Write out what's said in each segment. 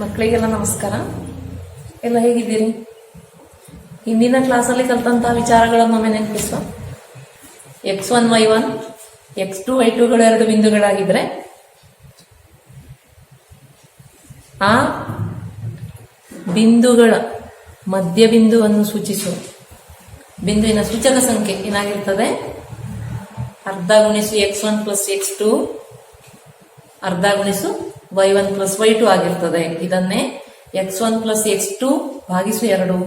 ಮಕ್ಕಳಿಗೆಲ್ಲ ನಮಸ್ಕಾರ. ಎಲ್ಲ ಹೇಗಿದ್ದೀರಿ? ಹಿಂದಿನ ಕ್ಲಾಸಲ್ಲಿ ಕಲಿತಂತಹ ವಿಚಾರಗಳನ್ನು ಒಮ್ಮೆ ನೆನಪಿಸುವ. x1 y1 x2 y2ಗಳು ಎರಡು ಬಿಂದುಗಳಾಗಿದ್ರೆ ಆ ಬಿಂದುಗಳ ಮಧ್ಯ ಬಿಂದುವನ್ನು ಸೂಚಿಸುವ ಬಿಂದುವಿನ ಸೂಚಕ ಸಂಖ್ಯೆ ಏನಾಗಿರ್ತದೆ? ಅರ್ಧ ಗುಣಿಸು x1 ಪ್ಲಸ್ x2 ಅರ್ಧ ಗುಣಿಸು y1 ಪ್ಲಸ್ y2 ಆಗಿರ್ತದೆ. ಇದನ್ನೇ x1 ಪ್ಲಸ್ x2 ಭಾಗಿಸು 2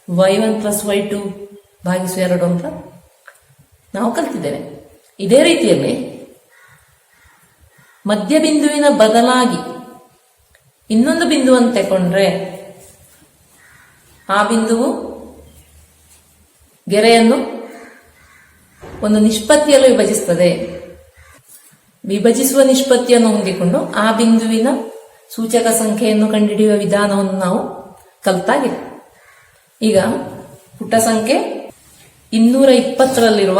y1 ಪ್ಲಸ್ y2 ಭಾಗಿಸು 2 ಅಂತ ನಾವು ಕಲ್ತಿದ್ದೇವೆ. ಇದೇ ರೀತಿಯಲ್ಲಿ ಮಧ್ಯ ಬಿಂದುವಿನ ಬದಲಾಗಿ ಇನ್ನೊಂದು ಬಿಂದುವನ್ನು ತಗೊಂಡ್ರೆ ಆ ಬಿಂದುವು ಗೆರೆಯನ್ನು ಒಂದು ನಿಷ್ಪತ್ತಿಯಲ್ಲಿ ವಿಭಜಿಸುತ್ತದೆ. ವಿಭಜಿಸುವ ನಿಷ್ಪತ್ತಿಯನ್ನು ಹೊಂದಿಕೊಂಡು ಆ ಬಿಂದುವಿನ ಸೂಚಕ ಸಂಖ್ಯೆಯನ್ನು ಕಂಡುಹಿಡಿಯುವ ವಿಧಾನವನ್ನು ನಾವು ಕಲಿತಾಗಿದೆ. ಈಗ ಪುಟ ಸಂಖ್ಯೆ 220ರಲ್ಲಿರುವ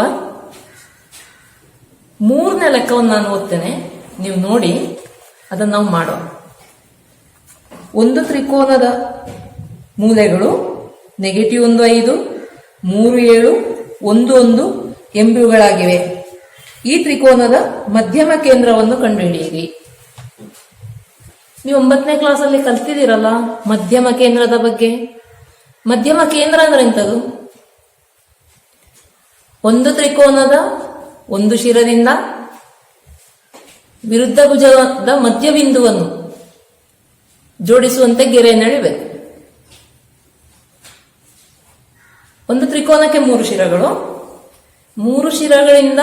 3ನೇ ಲೆಕ್ಕವನ್ನು ನಾನು ಓದ್ತೇನೆ, ನೀವು ನೋಡಿ ಅದನ್ನು ನಾವು ಮಾಡೋಣ. ಒಂದು ತ್ರಿಕೋನದ ಮೂಲೆಗಳು -1 5 3 7 1 1 ಎಂಬುವುಗಳಾಗಿವೆ. ಈ ತ್ರಿಕೋನದ ಮಧ್ಯಮ ಕೇಂದ್ರವನ್ನು ಕಂಡುಹಿಡಿಯಿರಿ. ನೀವು 9ನೇ ಕ್ಲಾಸಲ್ಲಿ ಕಲ್ತಿದ್ದೀರಲ್ಲ ಮಧ್ಯಮ ಕೇಂದ್ರದ ಬಗ್ಗೆ. ಮಧ್ಯಮ ಕೇಂದ್ರ ಅಂದ್ರೆ ಎಂಥದ್ದು? ಒಂದು ತ್ರಿಕೋನದ ಒಂದು ಶಿರದಿಂದ ವಿರುದ್ಧ ಭುಜದ ಮಧ್ಯ ಬಿಂದುವನ್ನು ಜೋಡಿಸುವಂತೆ ಗೆರೆಯನ್ನು ಎಳಿಬೇಕು. ಒಂದು ತ್ರಿಕೋನಕ್ಕೆ 3 ಶಿರಗಳು, 3 ಶಿರಗಳಿಂದ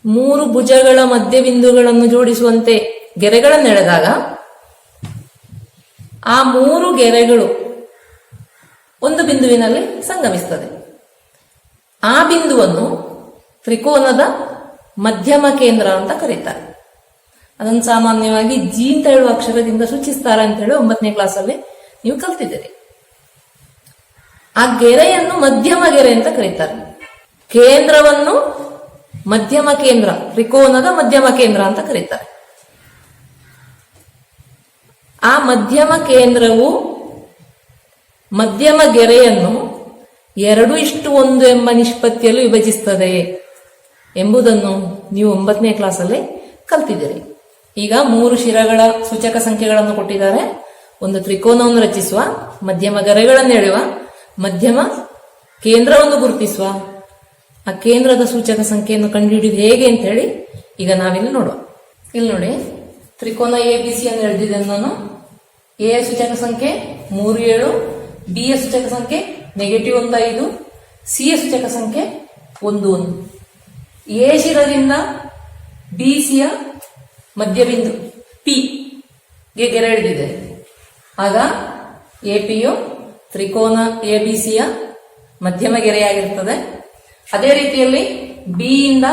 3 ಭುಜಗಳ ಮಧ್ಯ ಬಿಂದುಗಳನ್ನು ಜೋಡಿಸುವಂತೆ ಗೆರೆಗಳನ್ನು ಎಳೆದಾಗ ಆ 3 ಗೆರೆಗಳು ಒಂದು ಬಿಂದುವಿನಲ್ಲಿ ಸಂಗಮಿಸುತ್ತದೆ. ಆ ಬಿಂದುವನ್ನು ತ್ರಿಕೋನದ ಮಧ್ಯಮ ಕೇಂದ್ರ ಅಂತ ಕರೀತಾರೆ. ಅದನ್ನು ಸಾಮಾನ್ಯವಾಗಿ ಜಿ ಅಂತ ಹೇಳುವ ಅಕ್ಷರದಿಂದ ಸೂಚಿಸ್ತಾರೆ ಅಂತ ಹೇಳಿ 9ನೇ ಕ್ಲಾಸಲ್ಲಿ ನೀವು ಕಲ್ತಿದ್ದೀರಿ. ಆ ಗೆರೆಯನ್ನು ಮಧ್ಯಮ ಗೆರೆ ಅಂತ ಕರೀತಾರೆ. ಕೇಂದ್ರವನ್ನು ಮಧ್ಯಮ ಕೇಂದ್ರ, ತ್ರಿಕೋನದ ಮಧ್ಯಮ ಕೇಂದ್ರ ಅಂತ ಕರೀತಾರೆ. ಆ ಮಧ್ಯಮ ಕೇಂದ್ರವು ಮಧ್ಯಮ ಗೆರೆಯನ್ನು 2:1 ಎಂಬ ನಿಷ್ಪತ್ತಿಯಲ್ಲಿ ವಿಭಜಿಸುತ್ತದೆ ಎಂಬುದನ್ನು ನೀವು 9ನೇ ಕ್ಲಾಸಲ್ಲಿ ಕಲ್ತಿದ್ದೀರಿ. ಈಗ 3 ಶಿರಗಳ ಸೂಚಕ ಸಂಖ್ಯೆಗಳನ್ನು ಕೊಟ್ಟಿದ್ದಾರೆ. ಒಂದು ತ್ರಿಕೋನವನ್ನು ರಚಿಸುವ, ಮಧ್ಯಮ ಗೆರೆಗಳನ್ನು ಎಳೆಯುವ, ಮಧ್ಯಮ ಕೇಂದ್ರವನ್ನು ಗುರುತಿಸುವ, ಆ ಕೇಂದ್ರದ ಸೂಚಕ ಸಂಖ್ಯೆಯನ್ನು ಕಂಡುಹಿಡಿಯುವುದು ಹೇಗೆ ಅಂತ ಹೇಳಿ ಈಗ ನಾವಿಲ್ಲಿ ನೋಡುವ. ಇಲ್ಲಿ ನೋಡಿ, ತ್ರಿಕೋನ ABC ಅನ್ನು ಎಳೆದಿದ್ದೇನೆ ನಾನು. ಎ ಸೂಚಕ ಸಂಖ್ಯೆ 3 7, ಬಿ ಯ ಸೂಚಕ ಸಂಖ್ಯೆ -1 5, ಸಿ ಯ ಸೂಚಕ ಸಂಖ್ಯೆ 1 1. ಎ ಶಿರದಿಂದ ಬಿ ಸಿಯ ಮಧ್ಯಬಿಂದು ಪಿ ಗೆ ಗೆರೆ ಎಳೆದಿದೆ. ಆಗ ಎಪಿಯು ತ್ರಿಕೋನ ಎಬಿಸಿಯ ಮಧ್ಯಮ ಗೆರೆಯಾಗಿರುತ್ತದೆ. ಅದೇ ರೀತಿಯಲ್ಲಿ ಬಿ ಇಂದ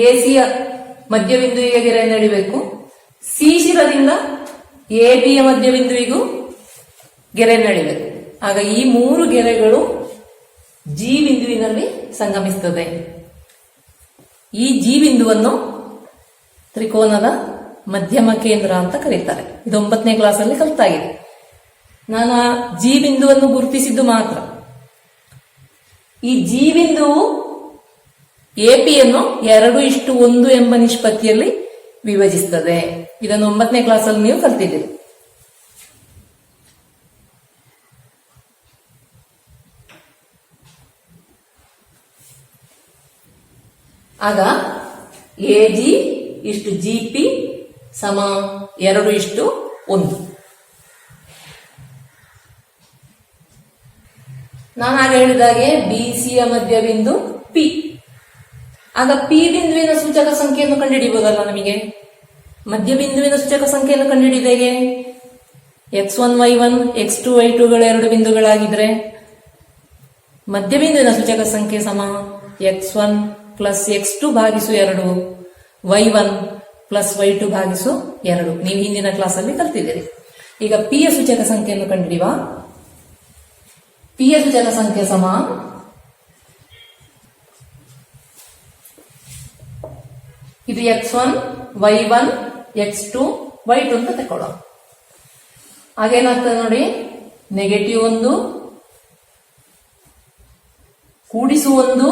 ಎಸಿಯ ಮಧ್ಯಬಿಂದುವಿಗೆ ಗೆರೆಯನ್ನು ಎಳಿಬೇಕು. ಸಿ ಶಿರದಿಂದ ಎ ಬಿಯ ಮಧ್ಯಬಿಂದುವಿಗೂ ಗೆರೆಯನ್ನು ಎಳಿಬೇಕು. ಆಗ ಈ 3 ಗೆರೆಗಳು ಜಿ ಬಿಂದುವಿನಲ್ಲಿ ಸಂಗಮಿಸುತ್ತದೆ. ಈ ಜಿ ಬಿಂದುವನ್ನು ತ್ರಿಕೋನದ ಮಧ್ಯಮ ಕೇಂದ್ರ ಅಂತ ಕರೀತಾರೆ. ಇದು 9ನೇ ಕ್ಲಾಸಲ್ಲಿ ಕಲಿತಾಗಿದೆ. ನಾನು ಆ ಜಿ ಬಿಂದುವನ್ನು ಗುರುತಿಸಿದ್ದು ಮಾತ್ರ. ಈ ಜಿ ಬಿಂದುವು ಎಪಿಯನ್ನು 2:1 ಎಂಬ ನಿಷ್ಪತ್ತಿಯಲ್ಲಿ ವಿಭಜಿಸುತ್ತದೆ. ಇದನ್ನು 9ನೇ ಕ್ಲಾಸಲ್ಲಿ ನೀವು ಕಲ್ತಿದ್ದೀರಿ. ಆಗ ಎಜಿ ಇಷ್ಟು ಜಿಪಿ ಸಮ 2:1. ನಾನು ಆಗ ಹೇಳಿದಾಗೆ ಬಿಸಿಯ ಮಧ್ಯ ಬಿಂದು ಪಿ. ಆಗ ಪಿ ಬಿಂದುವಿನ ಸೂಚಕ ಸಂಖ್ಯೆಯನ್ನು ಕಂಡುಹಿಡಿಯಬಹುದಲ್ಲ ನಮಗೆ? ಮಧ್ಯ ಬಿಂದುವಿನ ಸೂಚಕ ಸಂಖ್ಯೆಯನ್ನು ಕಂಡುಹಿಡಿದ ಹೇಗೆ? x1 y1 x2 y2ಗಳು ಎರಡು ಬಿಂದುಗಳಾಗಿದ್ರೆ ಮಧ್ಯ ಬಿಂದುವಿನ ಸೂಚಕ ಸಂಖ್ಯೆ ಸಮ x1 ಪ್ಲಸ್ x2 ಭಾಗಿಸು 2 y1 ಪ್ಲಸ್ y2 ಭಾಗಿಸು 2. ನೀವು ಹಿಂದಿನ ಕ್ಲಾಸಲ್ಲಿ ಕಲ್ತಿದ್ದೀರಿ. ಈಗ ಪಿ ಯ ಸೂಚಕ ಸಂಖ್ಯೆಯನ್ನು ಕಂಡುಹಿಡಿಯುವ. ಪಿ ಯ ಸೂಚಕ ಸಂಖ್ಯೆ ಸಮ ಇದು x1 y1 x2 y2 ಅಂತ ತಕೊಳ್ಳೋಣ. ಆಗೇನಾಗ್ತದೆ ನೋಡಿ, -1 ಕೂಡಿಸು 1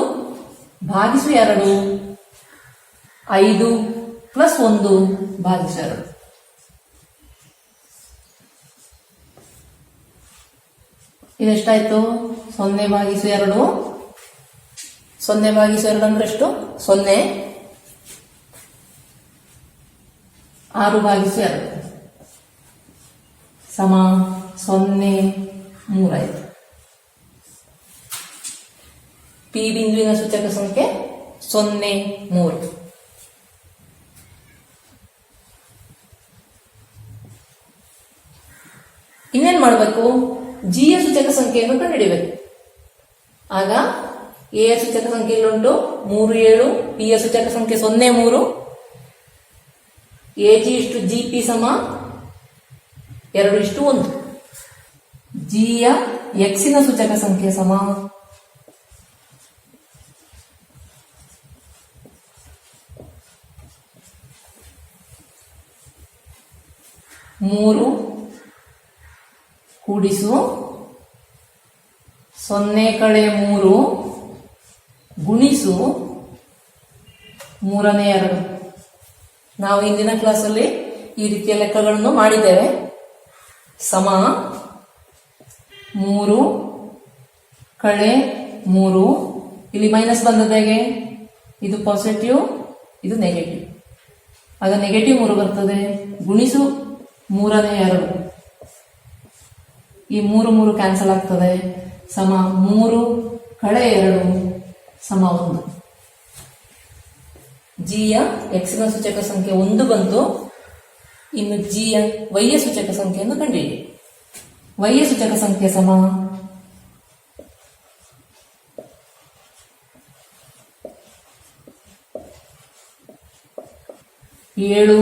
ಭಾಗಿಸು 2 5 + 1 ಭಾಗಿಸು 2. ಇದೆಷ್ಟಾಯ್ತು? 0/2. 0/2 ಅಂದ್ರೆ ಎಷ್ಟು? 0. 6/2 ಸಮ 0 3 ಆಯ್ತು. ಪಿ ಬಿಂದುವಿನ ಸೂಚಕ ಸಂಖ್ಯೆ 0 3. ಇನ್ನೇನ್ ಮಾಡಬೇಕು? ಜಿ ಯ ಸೂಚಕ ಸಂಖ್ಯೆಯನ್ನು ಕಂಡುಹಿಡಿಯಬೇಕು. ಆಗ ಎ ಯ ಸೂಚಕ ಸಂಖ್ಯೆ ಇಲ್ಲುಂಟು 3 7, ಪಿ ಯ ಸೂಚಕ ಸಂಖ್ಯೆ 0 3, ಎಜಿ ಇಷ್ಟು ಜಿ ಪಿ ಸಮ 2:1. ಜಿ ಯ ಎಕ್ಸಿನ ಸೂಚಕ ಸಂಖ್ಯೆ ಸಮ 3 ಕೂಡಿಸು 0-3 ಗುಣಿಸು 3/2. ನಾವು ಇಂದಿನ ಕ್ಲಾಸಲ್ಲಿ ಈ ರೀತಿಯ ಲೆಕ್ಕಗಳನ್ನು ಮಾಡಿದ್ದೇವೆ. ಸಮ 3 - 3. ಇಲ್ಲಿ ಮೈನಸ್ ಬಂದದ್ದು ಹೇಗೆ? ಇದು ಪಾಸಿಟಿವ್, ಇದು ನೆಗೆಟಿವ್. ಆಗ -3 ಬರ್ತದೆ. ಗುಣಿಸು 3/2. ಈ 3 ಕ್ಯಾನ್ಸಲ್ ಆಗ್ತದೆ. ಸಮ 3 - 2 ಸಮ 1. ಜಿಯ ಎಕ್ಸ್ ನ ಸೂಚಕ ಸಂಖ್ಯೆ 1 ಬಂತು. ಇನ್ನು ಜಿಯ ವೈ ಯ ಸೂಚಕ ಸಂಖ್ಯೆಯನ್ನು ಕಂಡುಹಿಡಿ. ವೈ ಯ ಸೂಚಕ ಸಂಖ್ಯೆ ಸಮ 7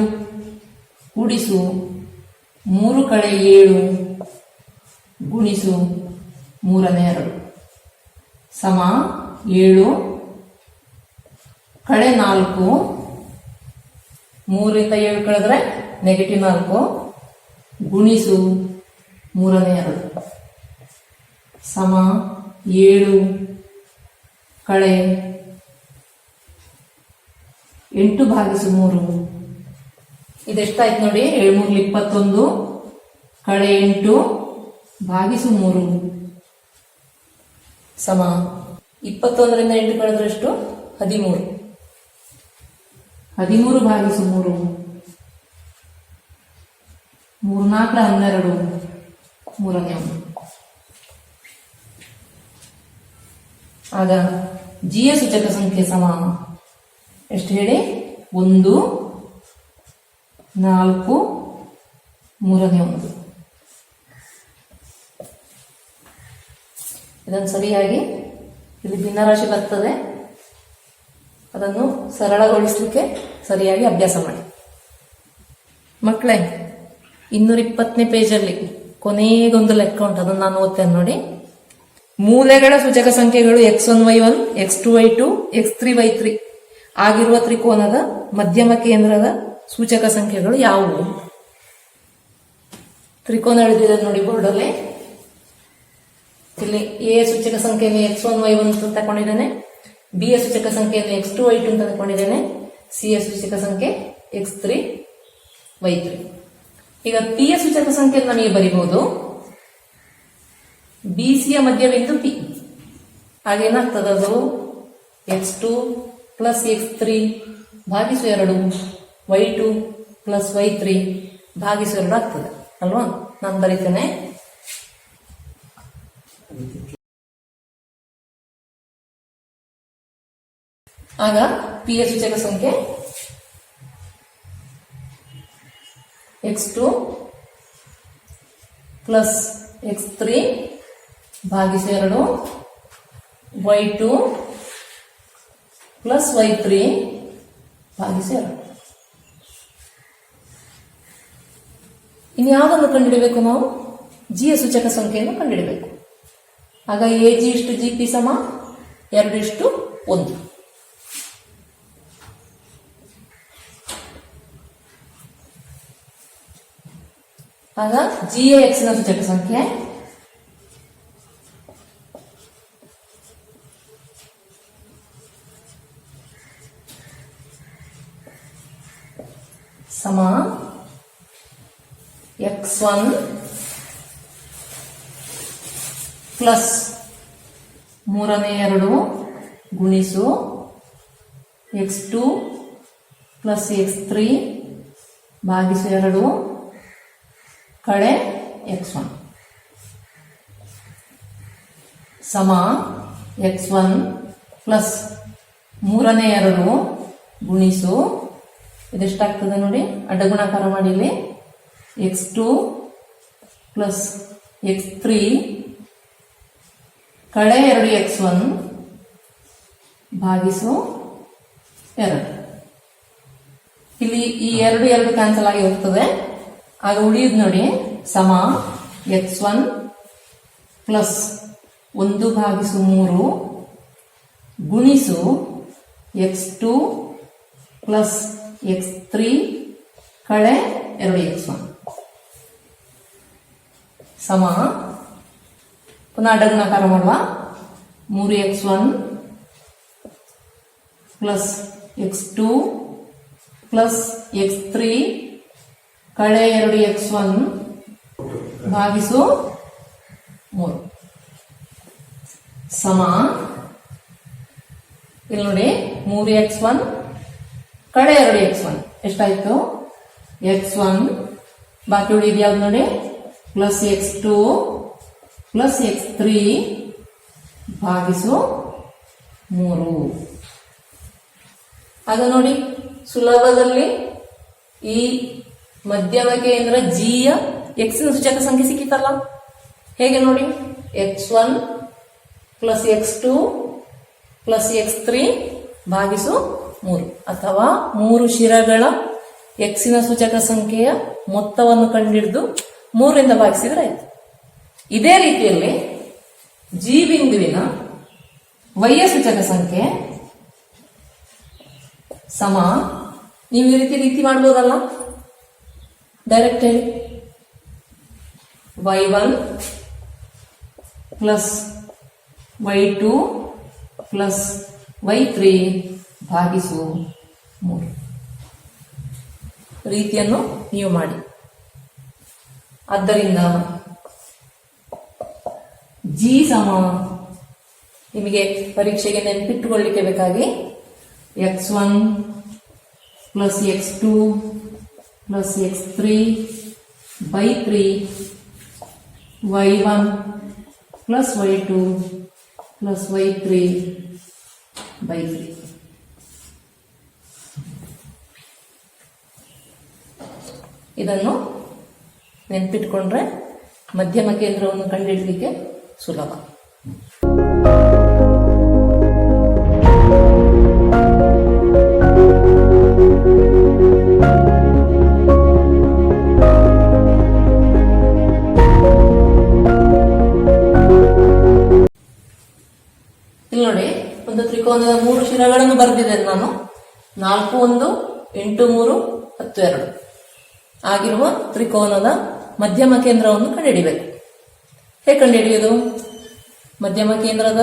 ಕೂಡಿಸು 3 - 7 ಗುಣಿಸು 3/2 ಸಮ 7 - 4. 3ರಿಂದ 7 ಕಳೆದ್ರೆ -4 ಗುಣಿಸು 3/2 ಸಮ 7 - 8/3. ಇದೆಷ್ಟಾಯ್ತು ನೋಡಿ? 7 3 21 -8 ಭಾಗಿಸು 3 ಸಮ 21ರಿಂದ 8 ಕಳೆದ್ರೆ ಎಷ್ಟು? 13. 13 ಭಾಗಿಸು 3 3 4 12 3/1. ಆಗ ಜಿಯ ಸೂಚಕ ಸಂಖ್ಯೆ ಸಮ ಎಷ್ಟು ಹೇಳಿ? 1 4 3/1. ಇದನ್ನು ಸರಿಯಾಗಿ ಇಲ್ಲಿ ಭಿನ್ನರಾಶಿ ಬರ್ತದೆ, ಅದನ್ನು ಸರಳಗೊಳಿಸಲಿಕ್ಕೆ ಸರಿಯಾಗಿ ಅಭ್ಯಾಸ ಮಾಡಿ ಮಕ್ಕಳೇ. 220ನೇ ಪೇಜಲ್ಲಿ ಕೊನೆಗೊಂದು ಲೆಕ್ಕ ಉಂಟು, ಅದನ್ನು ನಾನು ಓದ್ತೇನೆ ನೋಡಿ. ಮೂಲೆಗಳ ಸೂಚಕ ಸಂಖ್ಯೆಗಳು x1 y1 x2 y2 x3 y3 ಆಗಿರುವ ತ್ರಿಕೋನದ ಮಧ್ಯಮ ಕೇಂದ್ರದ ಸೂಚಕ ಸಂಖ್ಯೆಗಳು ಯಾವುವು? ತ್ರಿಕೋನ ಎಳೆದಿದೆ ನೋಡಿ ಬೋರ್ಡಲ್ಲಿ. ಇಲ್ಲಿ ಎ ಸೂಚಕ ಸಂಖ್ಯೆಯನ್ನು x1 y1 ಅಂತ ತಗೊಂಡಿದ್ದೇನೆ, ಬಿ ಯ ಸೂಚಕ ಸಂಖ್ಯೆಯನ್ನು x2 y2 ಅಂತ ತಗೊಂಡಿದ್ದೇನೆ, ಸಿ ಯ ಸೂಚಕ ಸಂಖ್ಯೆ x3 y3. ಈಗ ಪಿ ಯ ಸೂಚಕ ಸಂಖ್ಯೆ ನಮಗೆ ಬರೀಬಹುದು. ಬಿ ಸಿ ಯ ಮಧ್ಯಬಿಂದು ಪಿ. ಹಾಗೇನಾಗ್ತದೆ? ಅದು x2 + x3 ಭಾಗಿಸು 2 y2 + y3 ಭಾಗಿಸು 2 ಆಗ್ತದೆ ಅಲ್ವಾ? ನಾನು ಬರೀತೇನೆ. ಆಗ ಪಿ ಯ ಸೂಚಕ ಸಂಖ್ಯೆ x2 + x3 ಭಾಗಿಸು 2 y2 + y3 ಭಾಗಿಸು 2. ಇನ್ಯಾವುದನ್ನು ಕಂಡುಹಿಡಬೇಕು ನಾವು? ಜಿಯ ಸೂಚಕ ಸಂಖ್ಯೆಯನ್ನು ಕಂಡುಹಿಡಬೇಕು. ಆಗ ಎಜಿ ಇಷ್ಟು ಜಿ ಪಿ ಸಮ 2:1. ಆಗ ಜಿಯ ಎಕ್ಸ್ ನ ಸೂಚಕ ಸಂಖ್ಯೆ ಸಮ x1 ಪ್ಲಸ್ 3 ಗುಣಿಸು x2 ಪ್ಲಸ್ x3 ಭಾಗಿಸು 2 ಕಳೆ x1 ಸಮ x1 ಪ್ಲಸ್ 3 ಗುಣಿಸು ಇದೆಷ್ಟಾಗ್ತದೆ ನೋಡಿ, ಅಡ್ಡಗುಣಾಕಾರ ಮಾಡಿ ಇಲ್ಲಿ x2 ಪ್ಲಸ್ x3 ಕಳೆ 2x1 ಭಾಗಿಸು 2. ಇಲ್ಲಿ ಈ 2 ಕ್ಯಾನ್ಸಲ್ ಆಗಿ ಹೋಗ್ತದೆ. ಆಗ ಉಳಿಯುದು ನೋಡಿ ಸಮ x1 ಪ್ಲಸ್ 1/3 ಗುಣಿಸು x2 ಪ್ಲಸ್ x3 ಕಳೆ 2x1 ಸಮ ಪುನಃ ಅಡ್ಡಗುಣಾಕಾರ ಮಾಡುವ 3x1 plus x2 plus x3 ಕಳೆ 2x1 ಭಾಗಿಸು 3 ಸಮ ಇಲ್ಲಿ ನೋಡಿ 3x1 ಕಳೆ 2x1 ಎಷ್ಟಾಯ್ತು x1 ಬಾಕಿ ಉಳಿದು ಯಾವ್ದು ನೋಡಿ ಪ್ಲಸ್ x2 ಪ್ಲಸ್ x3 ಭಾಗಿಸು 3. ಆಗ ನೋಡಿ ಸುಲಭದಲ್ಲಿ ಈ ಮಧ್ಯಮ ಕೇಂದ್ರ ಜಿಯ ಎಕ್ಸ್ ನ ಸೂಚಕ ಸಂಖ್ಯೆ ಸಿಕ್ಕಿತಲ್ಲ. ಹೇಗೆ ನೋಡಿ x1 plus x2 plus x3 ಭಾಗಿಸು 3 ಅಥವಾ 3 ಶಿರಗಳ ಎಕ್ಸಿನ ಸೂಚಕ ಸಂಖ್ಯೆಯ ಮೊತ್ತವನ್ನು ಕಂಡುಹಿಡಿದು 3ರಿಂದ ಭಾಗಿಸಿದ್ರೆ ಆಯ್ತು. ಇದೇ ರೀತಿಯಲ್ಲಿ ಜಿ ಬಿಂದುವಿನ ವೈಯ ಸೂಚಕ ಸಂಖ್ಯೆ ಸಮ ನೀವು ಈ ರೀತಿ ಮಾಡ್ಬೋದಲ್ಲ, ಡೈರೆಕ್ಟ್ ಹೇಳಿ y1 plus y2 plus y3 ಭಾಗಿಸು 3 ರೀತಿಯನ್ನು ನೀವು ಮಾಡಿ. ಆದ್ದರಿಂದ ಜಿ ಸಮ ನಿಮಗೆ ಪರೀಕ್ಷೆಗೆ ನೆನಪಿಟ್ಟುಕೊಳ್ಳಿಕ್ಕೆ ಬೇಕಾಗಿ x1 plus x2 plus x3 by 3 y1 plus y2 plus y3 by 3. ಇದನ್ನು ನೆನಪಿಟ್ಕೊಂಡ್ರೆ ಮಧ್ಯಮ ಕೇಂದ್ರವನ್ನು ಕಂಡುಹಿಡಲಿಕ್ಕೆ ಸುಲಭ. ಇಲ್ಲಿ ನೋಡಿ ಒಂದು ತ್ರಿಕೋನದ 3 ಶಿರಗಳನ್ನು ಬರೆದಿದ್ದೇನೆ ನಾನು. 4 1 8 3 10 2 ಆಗಿರುವ ತ್ರಿಕೋನದ ಮಧ್ಯಮ ಕೇಂದ್ರವನ್ನು ಕಂಡುಹಿಡಿಯಬೇಕು. ಹೇಗೆ ಕಂಡುಹಿಡಿಯುವುದು? ಮಧ್ಯಮ ಕೇಂದ್ರದ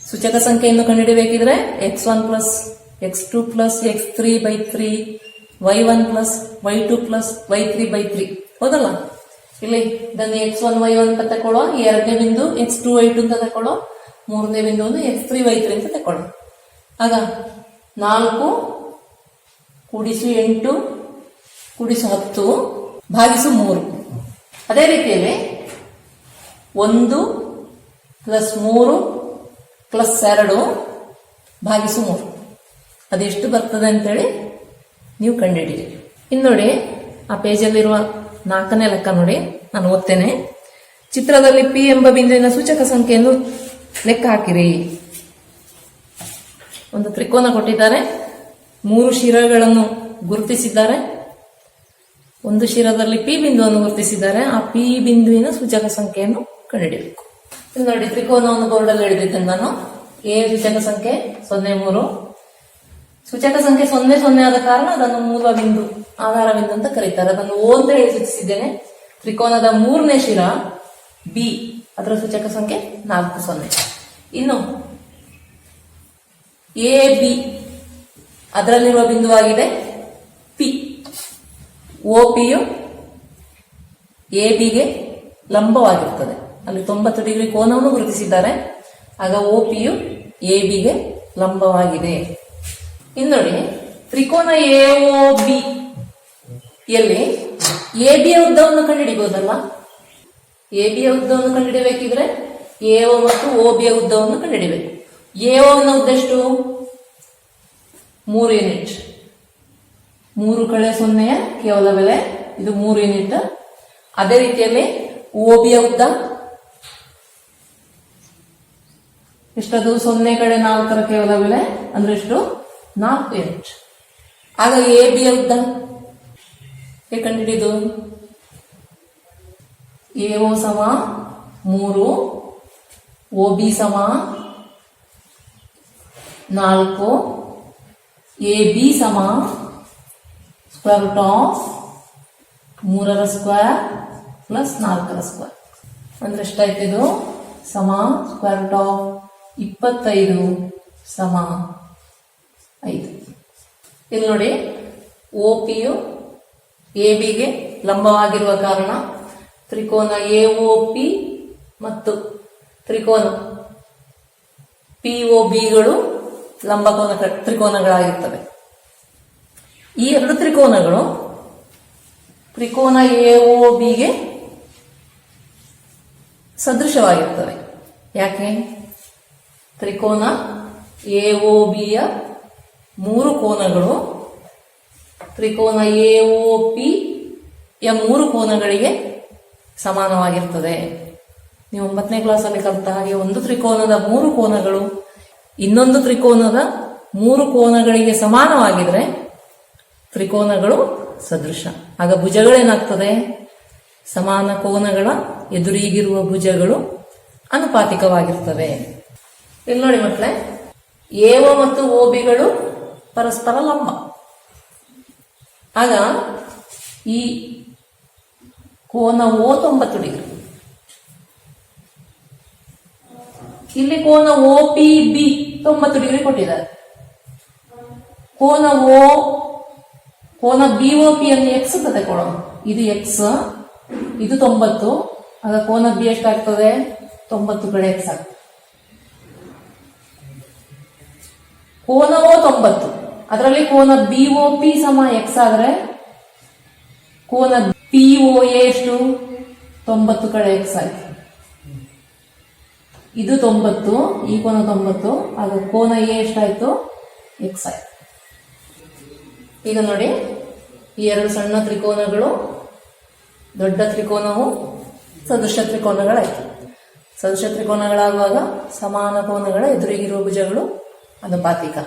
ಸೂಚಕ ಸಂಖ್ಯೆಯನ್ನು ಕಂಡುಹಿಡಿಯಬೇಕಿದ್ರೆ x1 plus x2 plus x3 by 3 y1 plus y2 plus y3 by 3 ಹೌದಲ್ಲ. ಇಲ್ಲಿ ಇದನ್ನು x1 y1 ಅಂತ ತಕೊಳ್ಳೋ, ಈ 2ನೇ ಬಿಂದು x2 y2 ಅಂತ ತಕೊಳ್ಳೋ, 3ನೇ ಬಿಂದುವನ್ನು x3 y3 ಅಂತ ತಕೊಳ್ಳೋ. ಆಗ 4 ಕೂಡಿಸು 8 ಕೂಡಿಸು 10 ಭಾಗಿಸು 3. ಅದೇ ರೀತಿಯಲ್ಲಿ 1 ಪ್ಲಸ್ 3 ಪ್ಲಸ್ 2 ಭಾಗಿಸು 3 ಅದೆಷ್ಟು ಬರ್ತದೆ ಅಂತೇಳಿ ನೀವು ಕಂಡುಹಿಡಿಯಿರಿ. ಇನ್ನು ನೋಡಿ ಆ ಪೇಜಲ್ಲಿರುವ 4ನೇ ಲೆಕ್ಕ ನೋಡಿ, ನಾನು ಓದ್ತೇನೆ. ಚಿತ್ರದಲ್ಲಿ ಪಿ ಎಂಬ ಬಿಂದುವಿನ ಸೂಚಕ ಸಂಖ್ಯೆಯನ್ನು ಲೆಕ್ಕ ಹಾಕಿರಿ. ಒಂದು ತ್ರಿಕೋನ ಕೊಟ್ಟಿದ್ದಾರೆ, 3 ಶಿರಗಳನ್ನು ಗುರುತಿಸಿದ್ದಾರೆ, ಒಂದು ಶಿರದಲ್ಲಿ ಪಿ ಬಿಂದುವನ್ನು ಗುರುತಿಸಿದ್ದಾರೆ. ಆ ಪಿ ಬಿಂದುವಿನ ಸೂಚಕ ಸಂಖ್ಯೆಯನ್ನು ಕಂಡುಹಿಡಿಯಬೇಕು. ಇಲ್ಲಿ ನೋಡಿ ತ್ರಿಕೋನವನ್ನು ಬೋರ್ಡಲ್ಲಿ ಹಿಡಿದಿದ್ದೇನೆ ನಾನು. ಎ ಸೂಚಕ ಸಂಖ್ಯೆ 0 3, ಸೂಚಕ ಸಂಖ್ಯೆ 0 ಆದ ಕಾರಣ ಅದನ್ನು ಮೂಲ ಬಿಂದು, ಆಧಾರ ಬಿಂದು ಅಂತ ಕರೀತಾರೆ. ಅದನ್ನು ಓ ಅಂತ ಹೇಳಿ ಸೂಚಿಸಿದ್ದೇನೆ. ತ್ರಿಕೋನದ 3ನೇ ಶಿರ ಬಿ, ಅದರ ಸೂಚಕ ಸಂಖ್ಯೆ 40. ಇನ್ನು ಎ ಬಿ ಅದರಲ್ಲಿರುವ ಬಿಂದುವಾಗಿದೆ ಪಿ. ಓ ಪಿಯು ಎ ಬಿಗೆ ಲಂಬವಾಗಿರುತ್ತದೆ. ಅಲ್ಲಿ 90 ಡಿಗ್ರಿ ಕೋನವನ್ನು ಗುರುತಿಸಿದ್ದಾರೆ. ಆಗ ಓ ಪಿಯು ಎ ಬಿಗೆ ಲಂಬವಾಗಿದೆ. ಇನ್ನು ನೋಡಿ, ತ್ರಿಕೋನ ಎ ಒ ಬಿ ಯಲ್ಲಿ ಎ ಬಿಯ ಉದ್ದವನ್ನು ಕಂಡುಹಿಡಿಬಹುದಲ್ಲ. ಎ ಬಿಯ ಉದ್ದವನ್ನು ಕಂಡುಹಿಡಿಯಬೇಕಿದ್ರೆ ಎ ಒ ಮತ್ತು ಓ ಬಿಯ ಉದ್ದವನ್ನು ಕಂಡುಹಿಡಿಯಬೇಕು. ಎ ಒ ನ ಉದ್ದ ಎಷ್ಟು? 3 ಯೂನಿಟ್. 3 - 0 ಕೇವಲ ಬೆಲೆ, ಇದು 3 ಯೂನಿಟ್. ಅದೇ ರೀತಿಯಲ್ಲಿ ಓ ಬಿಯ ಉದ್ದ ಎಷ್ಟದು? 0 - 4 ಕೇವಲ ಬೆಲೆ ಅಂದ್ರೆ ಎಷ್ಟು? 4 ಯೂನಿಟ್. ಆಗ ಎ ಬಿಯ ಉದ್ದ ಹೇಗೆ ಕಂಡುಹಿಡಿದು? ಎ ಒ ಸಮ 3, ಓ ಬಿ ಸಮ 4, ಎ ಬಿ ಸಮ square root of 3 square plus 4 square ಅಂದ್ರೆ ಎಷ್ಟಾಯ್ತು? ಇದು ಸಮ ಸ್ಕ್ವೇರ್ ರೂಟ್ ಆಫ್ 25 ಸಮ 5. ಇಲ್ಲಿ ನೋಡಿ, ಓ ಪಿಯು ಎ ಬಿಗೆ ಲಂಬವಾಗಿರುವ ಕಾರಣ ತ್ರಿಕೋನ ಎ ಒ ಪಿ ಮತ್ತು ತ್ರಿಕೋನ ಪಿ ಒ ಬಿಗಳು ಲಂಬಕೋನ ತ್ರಿಕೋನಗಳಾಗಿರ್ತವೆ. ಈ 2 ತ್ರಿಕೋನಗಳು ತ್ರಿಕೋನ ಎ ಒ ಬಿಗೆ ಸದೃಶವಾಗಿರ್ತವೆ. ಯಾಕೆ? ತ್ರಿಕೋನ ಎ ಒ ಬಿಯ 3 ಕೋನಗಳು ತ್ರಿಕೋನ ಎ ಒ ಪಿ ಯ 3 ಕೋನಗಳಿಗೆ ಸಮಾನವಾಗಿರ್ತದೆ. ನೀವು 9ನೇ ಕ್ಲಾಸಲ್ಲಿ ಕಲಿತ ಹಾಗೆ ಒಂದು ತ್ರಿಕೋನದ 3 ಕೋನಗಳು ಇನ್ನೊಂದು ತ್ರಿಕೋನದ 3 ಕೋನಗಳಿಗೆ ಸಮಾನವಾಗಿದ್ರೆ ತ್ರಿಕೋನಗಳು ಸದೃಶ. ಆಗ ಭುಜಗಳೇನಾಗ್ತದೆ? ಸಮಾನ ಕೋನಗಳ ಎದುರಿಗಿರುವ ಭುಜಗಳು ಅನುಪಾತಿಕವಾಗಿರ್ತವೆ. ಇಲ್ಲಿ ನೋಡಿ ಮಕ್ಕಳೇ, ಎ ಒ ಮತ್ತು ಓ ಬಿಗಳು ಪರಸ್ಪರ ಲಂಬ. ಆಗ ಈ ಕೋನ ಓ 90 ಡಿಗ್ರಿ. ಇಲ್ಲಿ ಕೋನ ಓ ಪಿ ಬಿ 90 ಡಿಗ್ರಿ ಕೊಟ್ಟಿದ್ದಾರೆ. ಕೋನ ಬಿ ಒ ಪಿ ಅನ್ನು ಎಕ್ಸ್ ಅಂತ ತಗೊಳ್ಳೋಣ. ಇದು ಎಕ್ಸ್, ಇದು 90. ಆಗ ಕೋನ ಬಿ ಎಷ್ಟಾಗ್ತದೆ? 90 ಕಡೆ ಎಕ್ಸ್ ಆಗ್ತದೆ. ಕೋನ ಓ 90, ಅದರಲ್ಲಿ ಕೋನ ಬಿ ಒ ಪಿ ಸಮ ಎಕ್ಸ್ ಆದ್ರೆ ಕೋನ ಪಿ ಒ ಎ ಎಷ್ಟು? 90 ಕಡೆ ಎಕ್ಸ್ ಆಯ್ತು. ಇದು 90, ಈ ಕೋನ 90, ಆಗ ಕೋನ ಎ ಎಷ್ಟಾಯ್ತು? ಎಕ್ಸ್ ಆಯ್ತು. ಈಗ ನೋಡಿ, ಈ 2 ಸಣ್ಣ ತ್ರಿಕೋನಗಳು ದೊಡ್ಡ ತ್ರಿಕೋನವು ಸದೃಶ ತ್ರಿಕೋನಗಳಾಯ್ತು. ಸದೃಶ ತ್ರಿಕೋನಗಳಾಗುವಾಗ ಸಮಾನ ಕೋನಗಳ ಎದುರಿಗಿರುವ ಭುಜಗಳು ಅನುಪಾತಿಕ.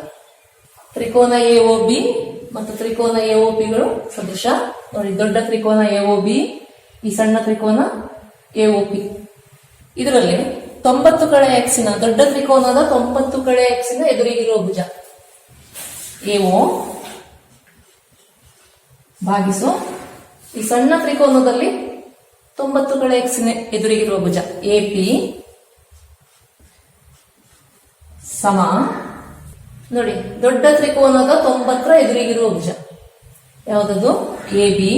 ತ್ರಿಕೋನ ಎ ಒ ಬಿ ಮತ್ತು ತ್ರಿಕೋನ ಎ ಒ ಪಿಗಳು ಸದೃಶ. ನೋಡಿ, ದೊಡ್ಡ ತ್ರಿಕೋನ ಎ ಒ ಬಿ, ಈ ಸಣ್ಣ ತ್ರಿಕೋನ ಎ ಒ ಪಿ. ಇದರಲ್ಲಿ 90 ಕಡೆ ಎಕ್ಸಿನ ದೊಡ್ಡ ತ್ರಿಕೋನದ 90 ಕಡೆ ಎಕ್ಸಿನ ಎದುರಿಗಿರುವ ಭುಜ ಎ ಒ ಭಾಗಿಸು ಈ ಸಣ್ಣ ತ್ರಿಕೋನದಲ್ಲಿ 90 ಕಡೆ ಎಕ್ಸಿನ ಎದುರಿಗಿರುವ ಭುಜ ಎ ಪಿ ಸಮ. ನೋಡಿ, ದೊಡ್ಡ ತ್ರಿಕೋನದ 90ರ ಎದುರಿಗಿರುವ ಭುಜ ಯಾವುದದು? ಎ ಬಿ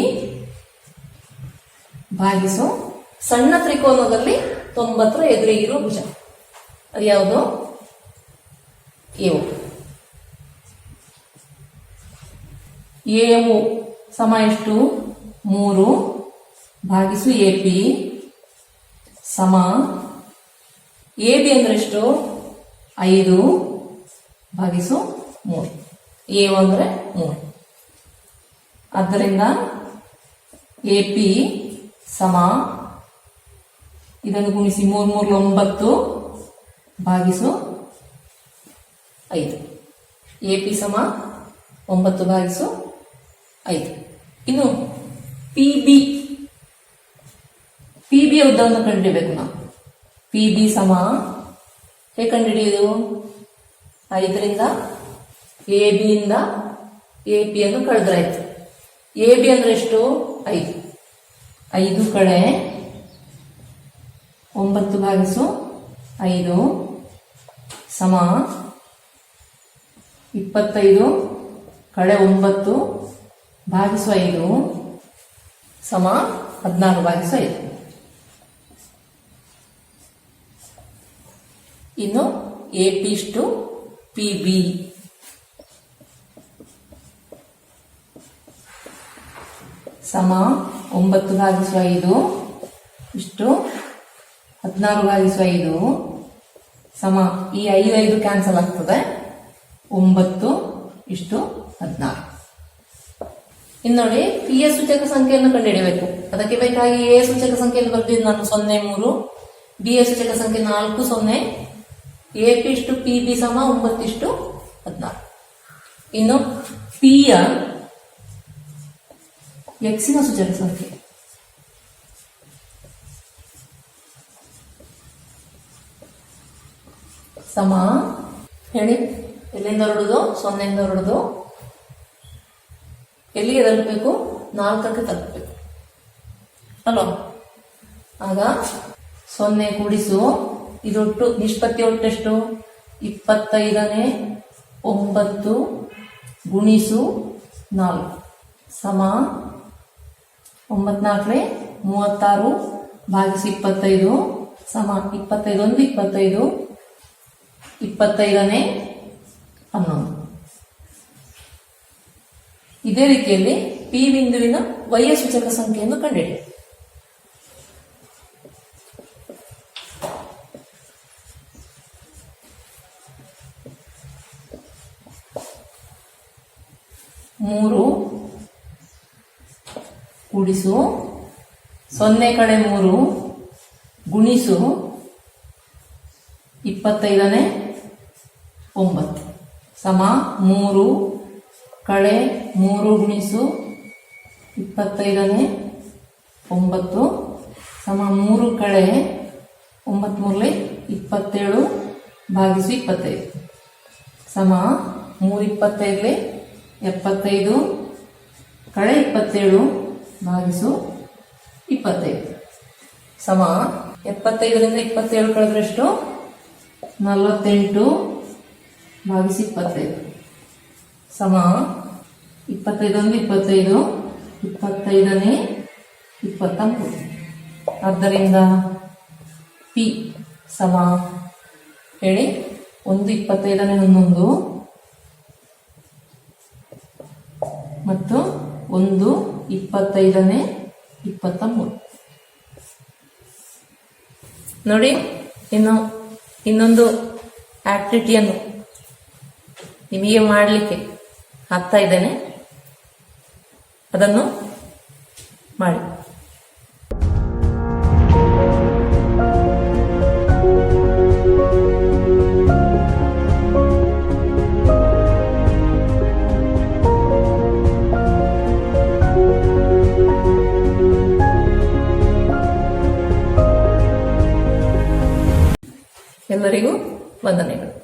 ಭಾಗಿಸು ಸಣ್ಣ ತ್ರಿಕೋನದಲ್ಲಿ 90ರ ಎದುರಿಗಿರುವ ಭುಜ ಅದು ಯಾವುದು? A O. ಎ ಒ ಸಮ ಎಷ್ಟು? 3 ಭಾಗಿಸು ಎ ಪಿ ಸಮ ಎ ಬಿ ಅಂದ್ರೆ ಎಷ್ಟು? 5 ಭಾಗಿಸು 3. ಎ ಒ ಅಂದ್ರೆ 3. ಆದ್ದರಿಂದ ಎ ಪಿ ಸಮ, ಇದನ್ನು ಗುಣಿಸಿ 3 3 9 ಭಾಗಿಸು 5. ಎ ಪಿ ಸಮ 9 ಭಾಗಿಸು 5. ಇನ್ನು ಪಿ ಬಿ ಯ ಉದ್ದವನ್ನು ಕಂಡುಹಿಡಿಯಬೇಕು ನಾವು. ಪಿ ಬಿ ಸಮ ಹೇಗೆ ಕಂಡುಹಿಡಿಯುವುದು? 5ರಿಂದ ಎ ಬಿಯಿಂದ ಎ ಪಿ ಅನ್ನು ಕಳೆದ್ರಾಯ್ತು. ಎ ಬಿ ಅಂದ್ರೆ ಎಷ್ಟು? 5. 5 ಕಳೆ 9 ಭಾಗಿಸು 5 ಸಮ 25 ಕಳೆ 9 ಭಾಗಿಸು 5 ಸಮ 14 ಭಾಗಿಸು 5. ಇನ್ನು ಎ ಪಿ ಇಷ್ಟು ಪಿ ಬಿ ಸಮ 9 ಭಾಗಿಸು 5 ಇಷ್ಟು 14 ಭಾಗಿಸು 5 ಸಮ ಈ 5 ಕ್ಯಾನ್ಸಲ್ ಆಗ್ತದೆ 9 ಇಷ್ಟು 16. ಇನ್ನು ನೋಡಿ ಪಿ ಯ ಸೂಚಕ ಸಂಖ್ಯೆಯನ್ನು ಕಂಡುಹಿಡಿಯಬೇಕು. ಅದಕ್ಕೆ ಬೇಕಾಗಿ ಎ ಸೂಚಕ ಸಂಖ್ಯೆಯನ್ನು ಬರೆದಿದ್ದು ನಾನು 0 3, ಬಿ ಯ ಸೂಚಕ ಸಂಖ್ಯೆ 4 0, ಎ ಪಿ ಇಷ್ಟು ಪಿ ಬಿ ಸಮ 9 ಇಷ್ಟು 16. ಇನ್ನು ಪಿ ಯ ಎಕ್ಸಿನ ಸೂಚಕ ಸಂಖ್ಯೆ ಸಮ ಹೇಳಿ, ಎಲ್ಲಿಂದ ಹೊರಡುದು? 0 ಹೊರಡುದು ಎಲ್ಲಿಗೆ ತಲುಪಬೇಕು? 4ಕ್ಕೆ ತಲುಪಬೇಕು ಅಲ್ವಾ? ಆಗ 0 ಕೂಡಿಸು ಇದೊಟ್ಟು ನಿಷ್ಪತ್ತಿ ಒಟ್ಟೆಷ್ಟು? 25ನೇ 9 ಗುಣಿಸು 4 ಸಮ 9 4 36 ಭಾಗಿಸು 25 ಸಮ 25 1 25 25ನೇ 11. ಇದೇ ರೀತಿಯಲ್ಲಿ ಪಿ ಬಿಂದುವಿನ ವೈಯ ಸೂಚಕ ಸಂಖ್ಯೆಯನ್ನು ಕಂಡುಹಿಡಿಯಿರಿ. ಮೂರು ಕೂಡಿಸು 0 ಕಳೆ 3 ಗುಣಿಸು 25ನೇ 9 ಸಮ 3 ಕಳೆ 3 ಗುಣಿಸು 25ನೇ 9 ಸಮ 3 ಕಳೆ 9 3 27 ಭಾಗಿಸು 25 ಸಮ 3 25 75 ಕಳೆ 27 ಭಾಗಿಸು 25 ಸಮ 75ರಿಂದ 27 ಕಳೆದ್ರೆಷ್ಟು? 48 ಭಾಗಿಸು 25 ಸಮ 25 1 25 25ನೇ 23. ಆದ್ದರಿಂದ ಪಿ ಸಮ ಹೇಳಿ 1 25ನೇ 11 ಮತ್ತು 1 25ನೇ 23. ನೋಡಿ, ಇನ್ನೊಂದು ಆಕ್ಟಿವಿಟಿಯನ್ನು ನಿಮಗೆ ಮಾಡಲಿಕ್ಕೆ ಹಾಕ್ತಾ ಇದ್ದೇನೆ, ಅದನ್ನು ಮಾಡಿ. ಎಲ್ಲರಿಗೂ ವಂದನೆಗಳು.